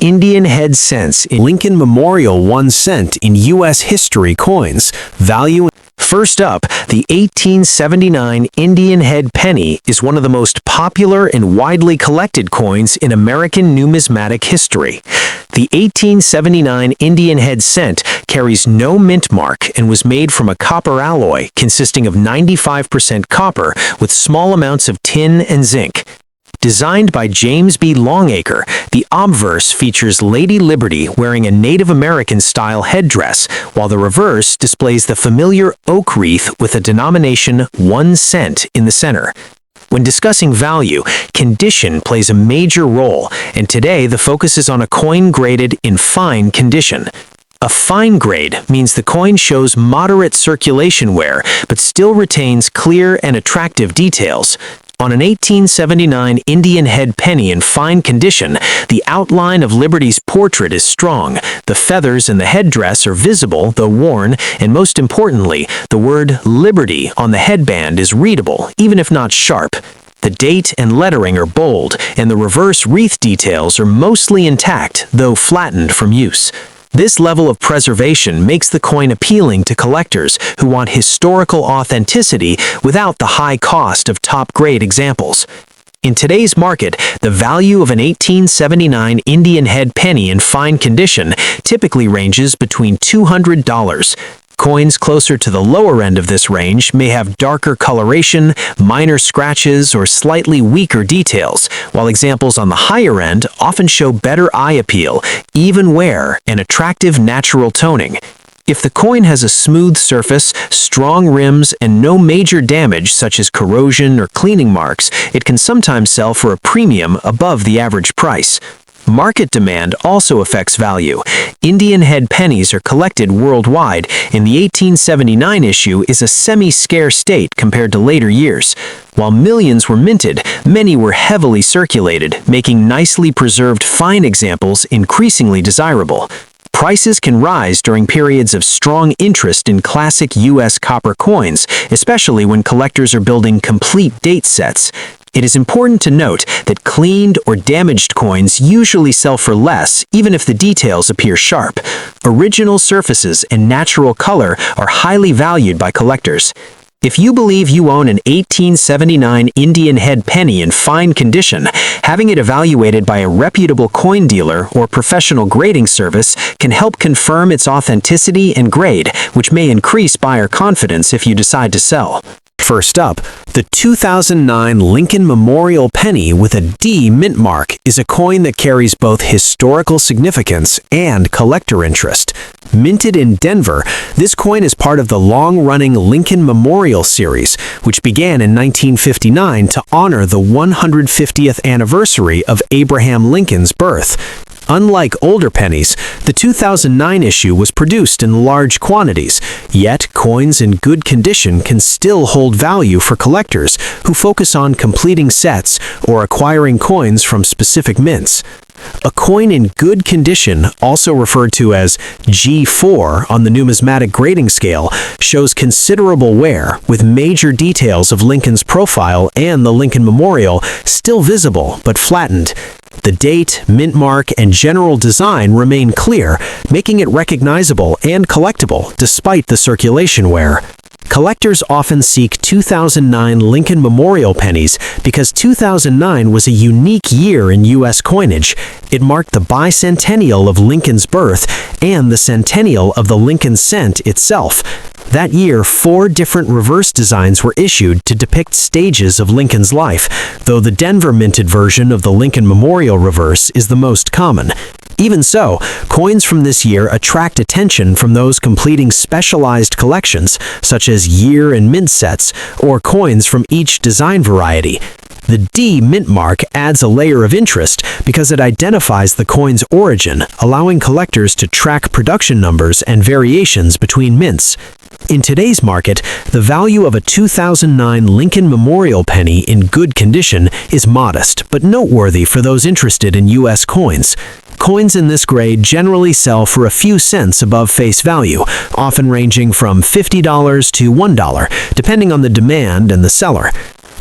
Indian head cents in Lincoln Memorial 1 cent in U.S. history coins. Value. First up, the 1879 Indian head penny is one of the most popular and widely collected coins in American numismatic history. The 1879 Indian head cent carries no mint mark and was made from a copper alloy consisting of 95% copper with small amounts of tin and zinc. Designed by James B. Longacre, the obverse features Lady Liberty wearing a Native American-style headdress, while the reverse displays the familiar oak wreath with a denomination 1 cent in the center. When discussing value, condition plays a major role, and today the focus is on a coin graded in fine condition. A fine grade means the coin shows moderate circulation wear, but still retains clear and attractive details. On an 1879 Indian head penny in fine condition, the outline of Liberty's portrait is strong, the feathers and the headdress are visible though worn, and most importantly, the word Liberty on the headband is readable, even if not sharp. The date and lettering are bold, and the reverse wreath details are mostly intact, though flattened from use. This level of preservation makes the coin appealing to collectors who want historical authenticity without the high cost of top-grade examples. In today's market, the value of an 1879 Indian head penny in fine condition typically ranges between $200. Coins closer to the lower end of this range may have darker coloration, minor scratches, or slightly weaker details, while examples on the higher end often show better eye appeal, even wear, and attractive natural toning. If the coin has a smooth surface, strong rims, and no major damage such as corrosion or cleaning marks, it can sometimes sell for a premium above the average price. Market demand also affects value. Indian head pennies are collected worldwide, and the 1879 issue is a semi-scarce state compared to later years. While millions were minted, many were heavily circulated, making nicely preserved fine examples increasingly desirable. Prices can rise during periods of strong interest in classic U.S. copper coins, especially when collectors are building complete date sets. It is important to note that cleaned or damaged coins usually sell for less, even if the details appear sharp. Original surfaces and natural color are highly valued by collectors. If you believe you own an 1879 Indian head penny in fine condition, having it evaluated by a reputable coin dealer or professional grading service can help confirm its authenticity and grade, which may increase buyer confidence if you decide to sell. First up, the 2009 Lincoln Memorial Penny with a D mint mark is a coin that carries both historical significance and collector interest. Minted in Denver, this coin is part of the long-running Lincoln Memorial series, which began in 1959 to honor the 150th anniversary of Abraham Lincoln's birth. Unlike older pennies, the 2009 issue was produced in large quantities, yet coins in good condition can still hold value for collectors who focus on completing sets or acquiring coins from specific mints. A coin in good condition, also referred to as G4 on the numismatic grading scale, shows considerable wear, with major details of Lincoln's profile and the Lincoln Memorial still visible but flattened. The date, mint mark, and general design remain clear, making it recognizable and collectible despite the circulation wear. Collectors often seek 2009 Lincoln Memorial pennies because 2009 was a unique year in U.S. coinage. It marked the bicentennial of Lincoln's birth and the centennial of the Lincoln cent itself. That year, 4 different reverse designs were issued to depict stages of Lincoln's life, though the Denver minted version of the Lincoln Memorial reverse is the most common. Even so, coins from this year attract attention from those completing specialized collections, such as year and mint sets, or coins from each design variety. The D mint mark adds a layer of interest because it identifies the coin's origin, allowing collectors to track production numbers and variations between mints. In today's market, the value of a 2009 Lincoln Memorial penny in good condition is modest, but noteworthy for those interested in U.S. coins. Coins in this grade generally sell for a few cents above face value, often ranging from $50 to $1, depending on the demand and the seller.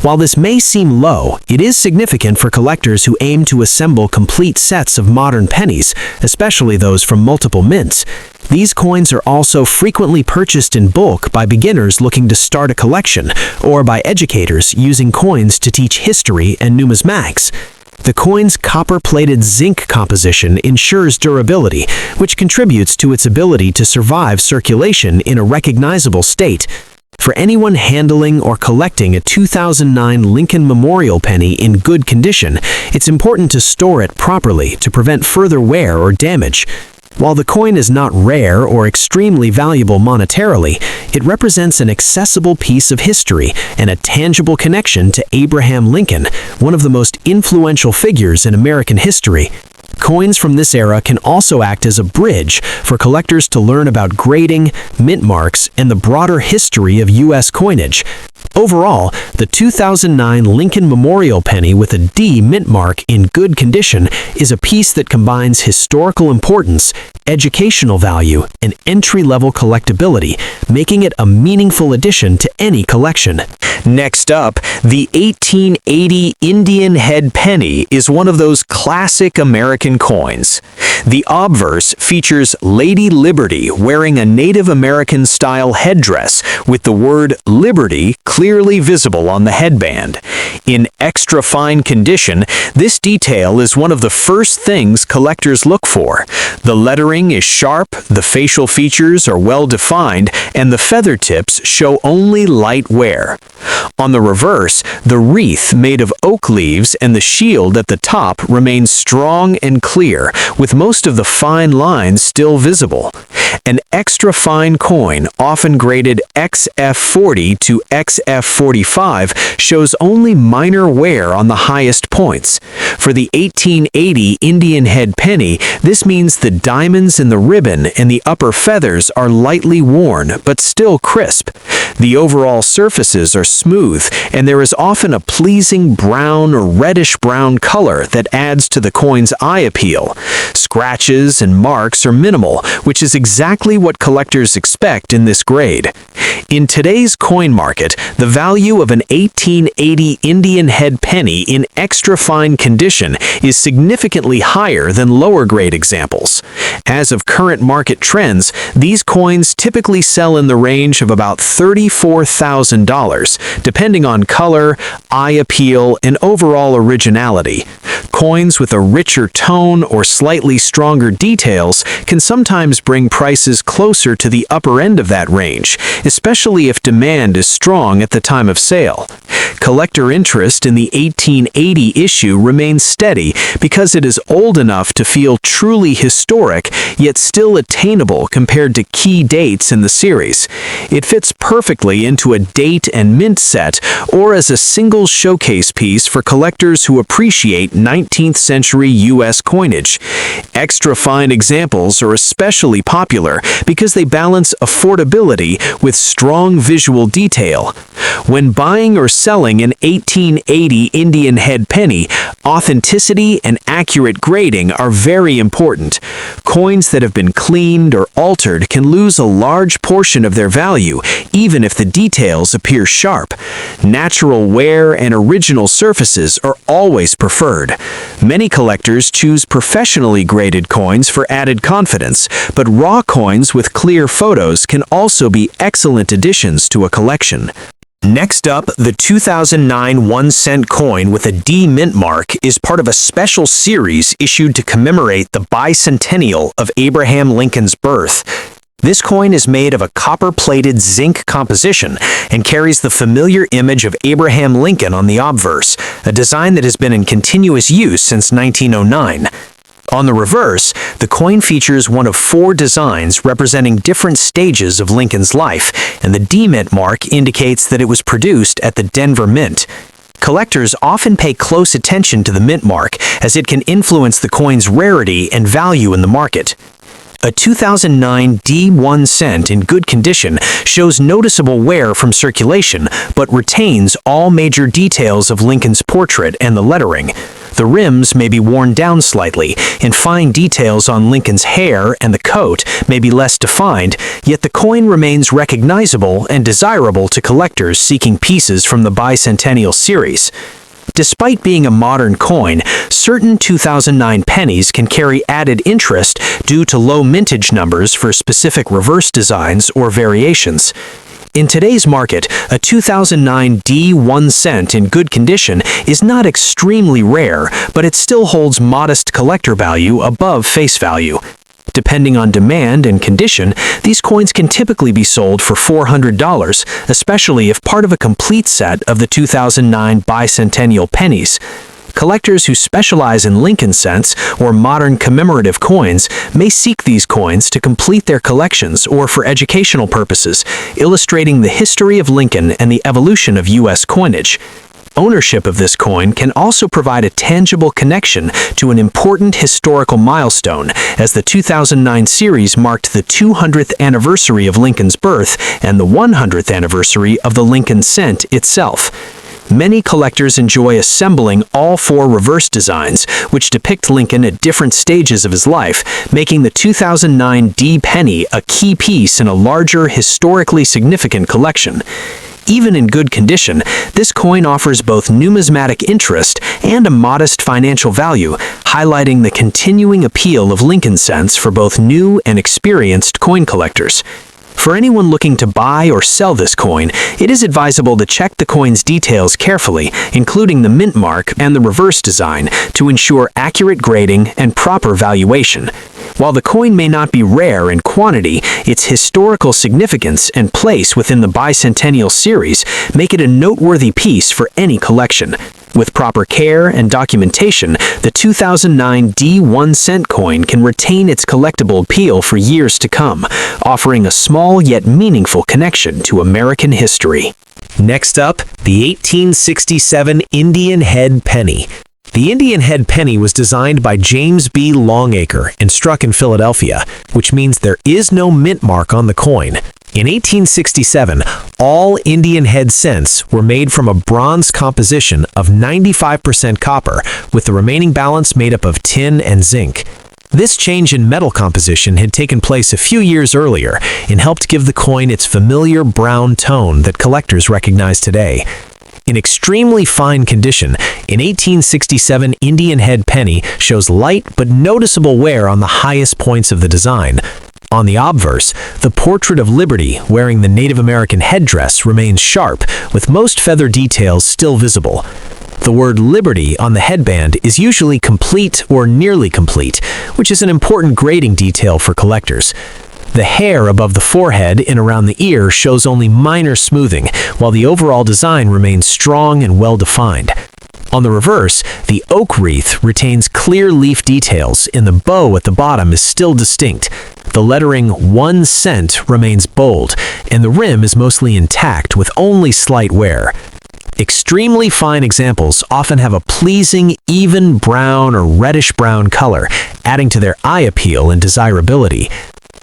While this may seem low, it is significant for collectors who aim to assemble complete sets of modern pennies, especially those from multiple mints. These coins are also frequently purchased in bulk by beginners looking to start a collection, or by educators using coins to teach history and numismatics. The coin's copper-plated zinc composition ensures durability, which contributes to its ability to survive circulation in a recognizable state. For anyone handling or collecting a 2009 Lincoln Memorial penny in good condition, it's important to store it properly to prevent further wear or damage. While the coin is not rare or extremely valuable monetarily, it represents an accessible piece of history and a tangible connection to Abraham Lincoln, one of the most influential figures in American history. Coins from this era can also act as a bridge for collectors to learn about grading, mint marks, and the broader history of U.S. coinage. Overall, the 2009 Lincoln Memorial penny with a D mint mark in good condition is a piece that combines historical importance, educational value, and entry-level collectability, making it a meaningful addition to any collection. Next up, the 1880 Indian head penny is one of those classic American coins. The obverse features Lady Liberty wearing a Native American-style headdress with the word Liberty clearly visible on the headband. In extra fine condition, this detail is one of the first things collectors look for. The lettering is sharp, the facial features are well defined, and the feather tips show only light wear. On the reverse, the wreath made of oak leaves and the shield at the top remains strong and clear, with most of the fine lines still visible. An extra fine coin, often graded XF40 to XF45, shows only minor wear on the highest points. For the 1880 Indian head penny, this means the diamonds in the ribbon and the upper feathers are lightly worn but still crisp. The overall surfaces are smooth, and there is often a pleasing brown or reddish-brown color that adds to the coin's eye appeal. Scratches and marks are minimal, which is exactly what collectors expect in this grade. In today's coin market, the value of an 1880 Indian head penny in extra fine condition is significantly higher than lower-grade examples. As of current market trends, these coins typically sell in the range of about $34,000, depending on color, eye appeal, and overall originality. Coins with a richer tone or slightly stronger details can sometimes bring prices closer to the upper end of that range, especially if demand is strong at the time of sale. Collector interest in the 1880 issue remains steady because it is old enough to feel truly historic, yet still attainable compared to key dates in the series. It fits perfectly into a date and mint set or as a single showcase piece for collectors who appreciate 19th century U.S. coinage. Extra fine examples are especially popular because they balance affordability with strong visual detail. When buying or selling an 1880 Indian head penny, authenticity and accurate grading are very important. Coins that have been cleaned or altered can lose a large portion of their value, even if the details appear sharp. Natural wear and original surfaces are always preferred. Many collectors choose professionally graded coins for added confidence, but raw coins with clear photos can also be excellent additions to a collection. Next up, the 2009 1-cent coin with a D mint mark is part of a special series issued to commemorate the bicentennial of Abraham Lincoln's birth. This coin is made of a copper-plated zinc composition and carries the familiar image of Abraham Lincoln on the obverse, a design that has been in continuous use since 1909. On the reverse, the coin features one of 4 designs representing different stages of Lincoln's life, and the D mint mark indicates that it was produced at the Denver Mint. Collectors often pay close attention to the mint mark as it can influence the coin's rarity and value in the market. A 2009 D 1 cent in good condition shows noticeable wear from circulation, but retains all major details of Lincoln's portrait and the lettering. The rims may be worn down slightly, and fine details on Lincoln's hair and the coat may be less defined, yet the coin remains recognizable and desirable to collectors seeking pieces from the bicentennial series. Despite being a modern coin, certain 2009 pennies can carry added interest due to low mintage numbers for specific reverse designs or variations. In today's market, a 2009 D 1 cent in good condition is not extremely rare, but it still holds modest collector value above face value. Depending on demand and condition, these coins can typically be sold for $400, especially if part of a complete set of the 2009 bicentennial pennies. Collectors who specialize in Lincoln cents or modern commemorative coins may seek these coins to complete their collections or for educational purposes, illustrating the history of Lincoln and the evolution of U.S. coinage. Ownership of this coin can also provide a tangible connection to an important historical milestone, as the 2009 series marked the 200th anniversary of Lincoln's birth and the 100th anniversary of the Lincoln cent itself. Many collectors enjoy assembling all four reverse designs, which depict Lincoln at different stages of his life, making the 2009 D penny a key piece in a larger, historically significant collection. Even in good condition, this coin offers both numismatic interest and a modest financial value, highlighting the continuing appeal of Lincoln cents for both new and experienced coin collectors. For anyone looking to buy or sell this coin, it is advisable to check the coin's details carefully, including the mint mark and the reverse design, to ensure accurate grading and proper valuation. While the coin may not be rare in quantity, its historical significance and place within the bicentennial series make it a noteworthy piece for any collection. With proper care and documentation, the 2009 D 1 cent coin can retain its collectible appeal for years to come, offering a small yet meaningful connection to American history. Next up, the 1867 Indian Head Penny. The Indian Head Penny was designed by James B. Longacre and struck in Philadelphia, which means there is no mint mark on the coin. In 1867, all Indian Head cents were made from a bronze composition of 95% copper, with the remaining balance made up of tin and zinc. This change in metal composition had taken place a few years earlier and helped give the coin its familiar brown tone that collectors recognize today. In extremely fine condition, an 1867 Indian Head penny shows light but noticeable wear on the highest points of the design. On the obverse, the portrait of Liberty wearing the Native American headdress remains sharp, with most feather details still visible. The word Liberty on the headband is usually complete or nearly complete, which is an important grading detail for collectors. The hair above the forehead and around the ear shows only minor smoothing, while the overall design remains strong and well-defined. On the reverse, the oak wreath retains clear leaf details, and the bow at the bottom is still distinct. The lettering 1 cent remains bold, and the rim is mostly intact with only slight wear. Extremely fine examples often have a pleasing, even brown or reddish-brown color, adding to their eye appeal and desirability.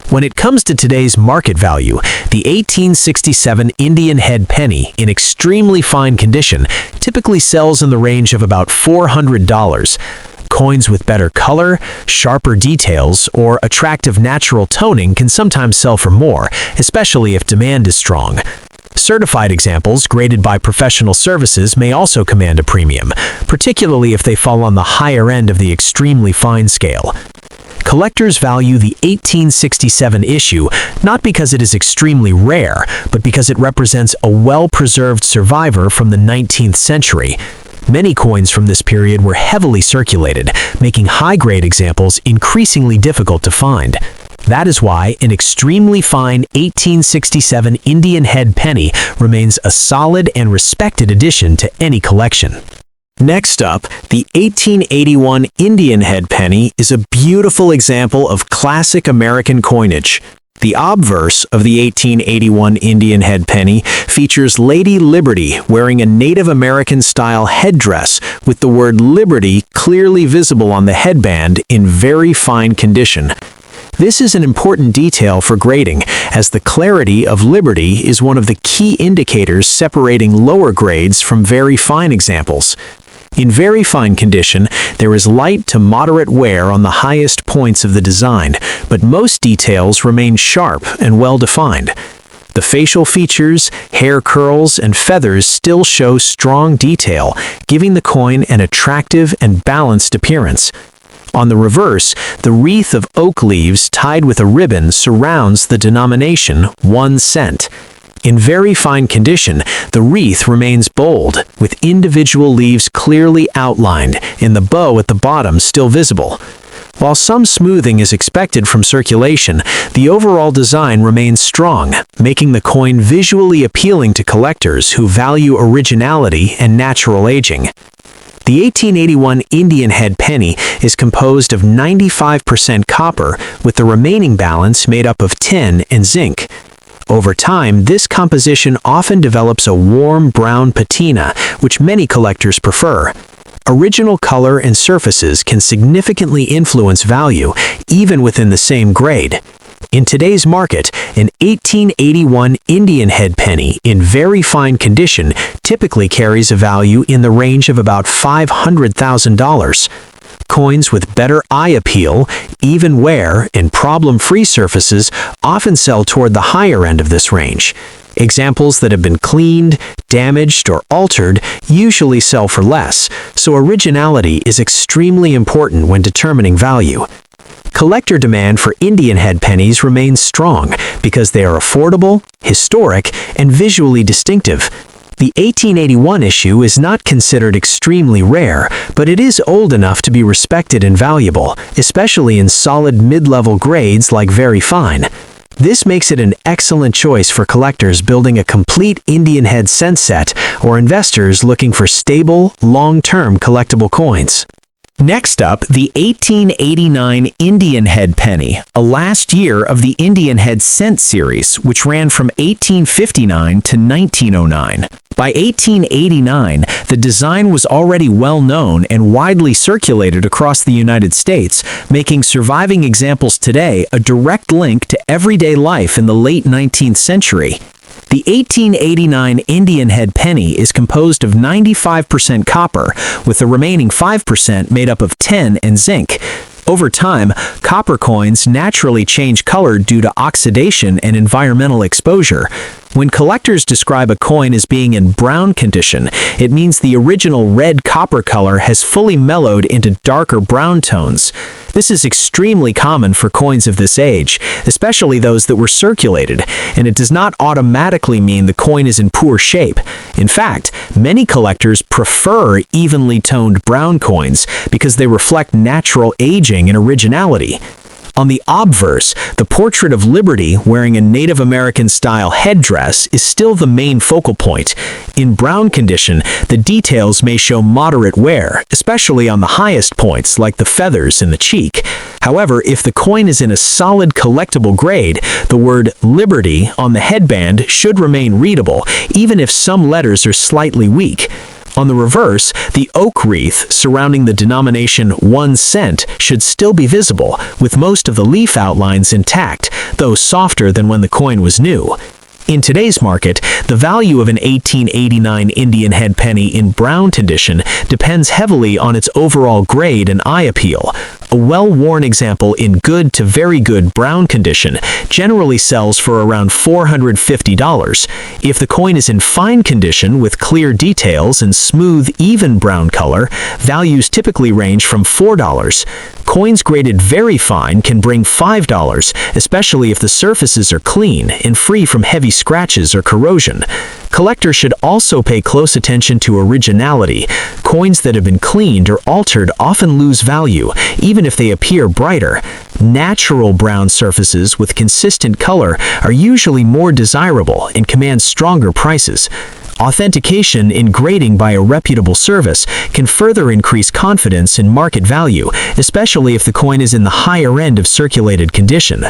When it comes to today's market value, the 1867 Indian Head penny in extremely fine condition typically sells in the range of about $400. Coins with better color, sharper details, or attractive natural toning can sometimes sell for more, especially if demand is strong. Certified examples graded by professional services may also command a premium, particularly if they fall on the higher end of the extremely fine scale. Collectors value the 1867 issue not because it is extremely rare, but because it represents a well-preserved survivor from the 19th century. Many coins from this period were heavily circulated, making high-grade examples increasingly difficult to find. That is why an extremely fine 1867 Indian Head penny remains a solid and respected addition to any collection. Next up, the 1881 Indian Head penny is a beautiful example of classic American coinage. The obverse of the 1881 Indian Head penny features Lady Liberty wearing a Native American-style headdress with the word Liberty clearly visible on the headband in very fine condition. This is an important detail for grading, as the clarity of Liberty is one of the key indicators separating lower grades from very fine examples. In very fine condition, there is light to moderate wear on the highest points of the design, but most details remain sharp and well-defined. The facial features, hair curls, and feathers still show strong detail, giving the coin an attractive and balanced appearance. On the reverse, the wreath of oak leaves tied with a ribbon surrounds the denomination 1 cent. In very fine condition, the wreath remains bold, with individual leaves clearly outlined and the bow at the bottom still visible. While some smoothing is expected from circulation, the overall design remains strong, making the coin visually appealing to collectors who value originality and natural aging. The 1881 Indian head penny is composed of 95% copper, with the remaining balance made up of tin and zinc. Over time, this composition often develops a warm brown patina, which many collectors prefer. Original color and surfaces can significantly influence value, even within the same grade. In today's market, an 1881 Indian head penny in very fine condition typically carries a value in the range of about $500,000. Coins with better eye appeal, even wear, and problem-free surfaces often sell toward the higher end of this range. Examples that have been cleaned, damaged, or altered usually sell for less, so originality is extremely important when determining value. Collector demand for Indian head pennies remains strong because they are affordable, historic, and visually distinctive. The 1881 issue is not considered extremely rare, but it is old enough to be respected and valuable, especially in solid mid-level grades like very fine. This makes it an excellent choice for collectors building a complete Indian head cent set or investors looking for stable, long-term collectible coins. Next up, the 1889 Indian head penny, a last year of the Indian head cent series, which ran from 1859 to 1909. By 1889, the design was already well known and widely circulated across the United States, making surviving examples today a direct link to everyday life in the late 19th century. The 1889 Indian head penny is composed of 95% copper, with the remaining 5% made up of tin and zinc. Over time, copper coins naturally change color due to oxidation and environmental exposure. When collectors describe a coin as being in brown condition, it means the original red copper color has fully mellowed into darker brown tones. This is extremely common for coins of this age, especially those that were circulated, and it does not automatically mean the coin is in poor shape. In fact, many collectors prefer evenly toned brown coins because they reflect natural aging and originality. On the obverse, the portrait of Liberty wearing a Native American-style headdress is still the main focal point. In brown condition, the details may show moderate wear, especially on the highest points like the feathers in the cheek. However, if the coin is in a solid collectible grade, the word Liberty on the headband should remain readable, even if some letters are slightly weak. On the reverse, the oak wreath surrounding the denomination 1 cent should still be visible, with most of the leaf outlines intact, though softer than when the coin was new. In today's market, the value of an 1889 Indian head penny in brown condition depends heavily on its overall grade and eye appeal. A well-worn example in good to very good brown condition generally sells for around $450. If the coin is in fine condition with clear details and smooth, even brown color, values typically range from $4. Coins graded very fine can bring $5, especially if the surfaces are clean and free from heavy scratches or corrosion. Collectors should also pay close attention to originality. Coins that have been cleaned or altered often lose value, even if they appear brighter. Natural brown surfaces with consistent color are usually more desirable and command stronger prices. Authentication in grading by a reputable service can further increase confidence in market value, especially if the coin is in the higher end of circulated condition.